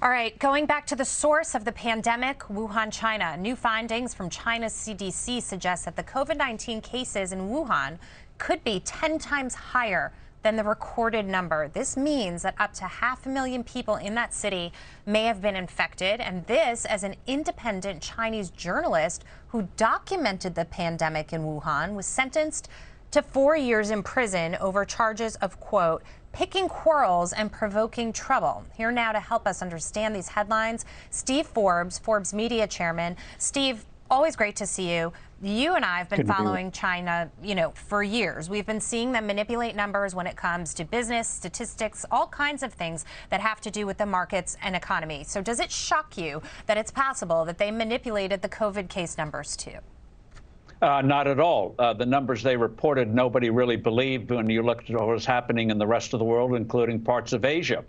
All right, going back to the source of the pandemic, Wuhan, China. New findings from China's CDC suggest that the COVID-19 cases in Wuhan could be 10 times higher than the recorded number. This means that up to 500,000 people in that city may have been infected, and this as an independent Chinese journalist who documented the pandemic in Wuhan was sentenced to 4 years in prison over charges of, quote, picking quarrels and provoking trouble. Here now to help us understand these headlines, Steve Forbes, Forbes Media Chairman. Steve, always great to see you. You and I have been following China, for years. We've been seeing them manipulate numbers when it comes to business, statistics, all kinds of things that have to do with the markets and economy. So does it shock you that it's possible that they manipulated the COVID case numbers too? Not at all. The numbers they reported, nobody really believed when you looked at what was happening in the rest of the world, including parts of Asia.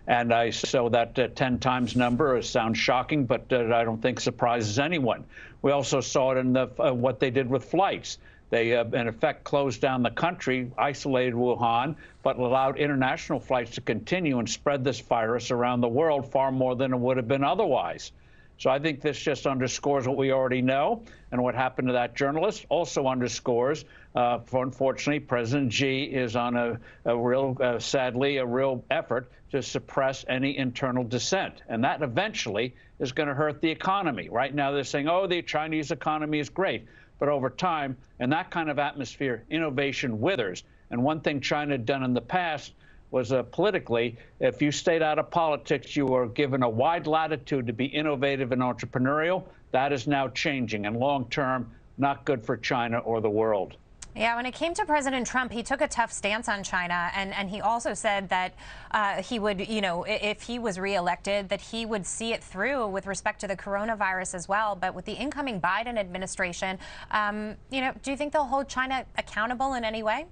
And so that 10 times number sounds shocking, but I don't think surprises anyone. We also saw it in what they did with flights. They, in effect, closed down the country, isolated Wuhan, but allowed international flights to continue and spread this virus around the world far more than it would have been otherwise. So I think this just underscores what we already know, and what happened to that journalist also underscores, unfortunately, President Xi is on sadly, a real effort to suppress any internal dissent. And that eventually is going to hurt the economy. Right now, they're saying, oh, the Chinese economy is great. But over time, in that kind of atmosphere, innovation withers. And one thing China had done in the past was politically, if you stayed out of politics, you were given a wide latitude to be innovative and entrepreneurial. That is now changing, and long term, not good for China or the world. Yeah, when it came to President Trump, he took a tough stance on China, and he also said that he would, if he was reelected, that he would see it through with respect to the coronavirus as well. But with the incoming Biden administration, do you think they'll hold China accountable in any way?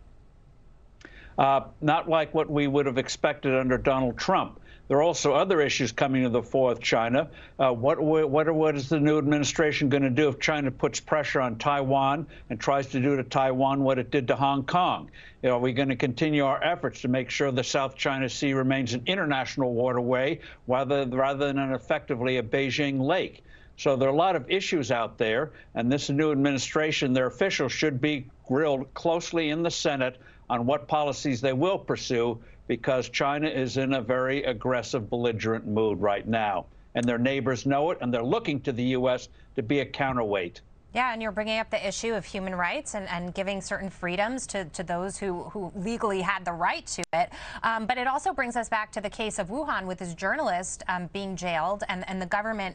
Not like what we would have expected under Donald Trump. There are also other issues coming to the fore with China. What is the new administration going to do if China puts pressure on Taiwan and tries to do to Taiwan what it did to Hong Kong? Are we going to continue our efforts to make sure the South China Sea remains an international waterway rather than effectively a Beijing lake? So there are a lot of issues out there, and this new administration, their officials should be grilled closely in the Senate on what policies they will pursue, because China is in a very aggressive, belligerent mood right now. And their neighbors know it, and they're looking to the U.S. to be a counterweight. Yeah, and you're bringing up the issue of human rights and giving certain freedoms to those who legally had the right to it. But it also brings us back to the case of Wuhan with this journalist being jailed and the government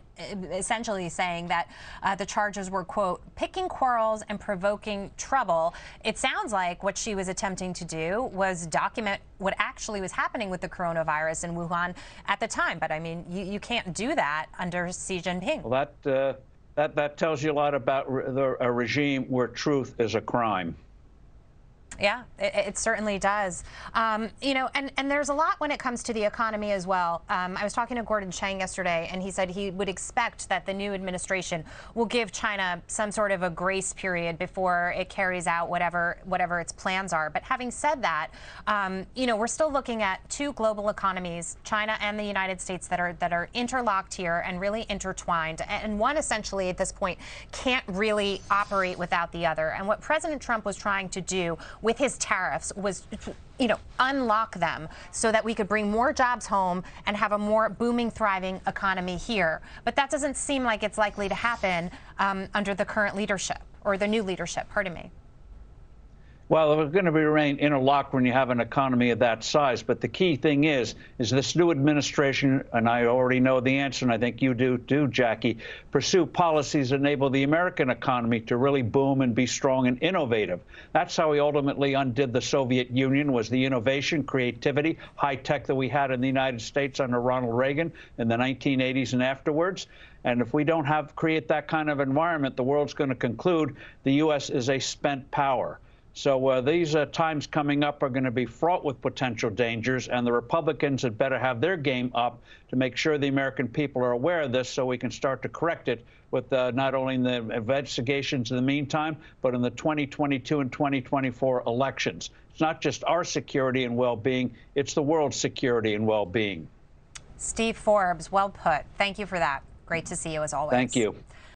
essentially saying that the charges were, quote, picking quarrels and provoking trouble. It sounds like what she was attempting to do was document what actually was happening with the coronavirus in Wuhan at the time. But I mean, you can't do that under Xi Jinping. Well, that tells you a lot about a regime where truth is a crime. Yeah, it certainly does. And there's a lot when it comes to the economy as well. I was talking to Gordon Chang yesterday, and he said he would expect that the new administration will give China some sort of a grace period before it carries out whatever its plans are. But having said that, we're still looking at two global economies, China and the United States, that are interlocked here and really intertwined. And one essentially at this point can't really operate without the other. And what President Trump was trying to do with his tariffs was, unlock them so that we could bring more jobs home and have a more booming, thriving economy here. But that doesn't seem like it's likely to happen under the current leadership, or the new leadership, pardon me. Well, it's going to remain interlocked when you have an economy of that size. But the key thing is this new administration, and I already know the answer, and I think you do too, Jackie, pursue policies that enable the American economy to really boom and be strong and innovative. That's how we ultimately undid the Soviet Union, was the innovation, creativity, high tech that we had in the United States under Ronald Reagan in the 1980s and afterwards. And if we don't create that kind of environment, the world's going to conclude the U.S. is a spent power. So these times coming up are going to be fraught with potential dangers, and the Republicans had better have their game up to make sure the American people are aware of this so we can start to correct it with not only in the investigations in the meantime, but in the 2022 and 2024 elections. It's not just our security and well-being, it's the world's security and well-being. Steve Forbes, well put. Thank you for that. Great to see you as always. Thank you.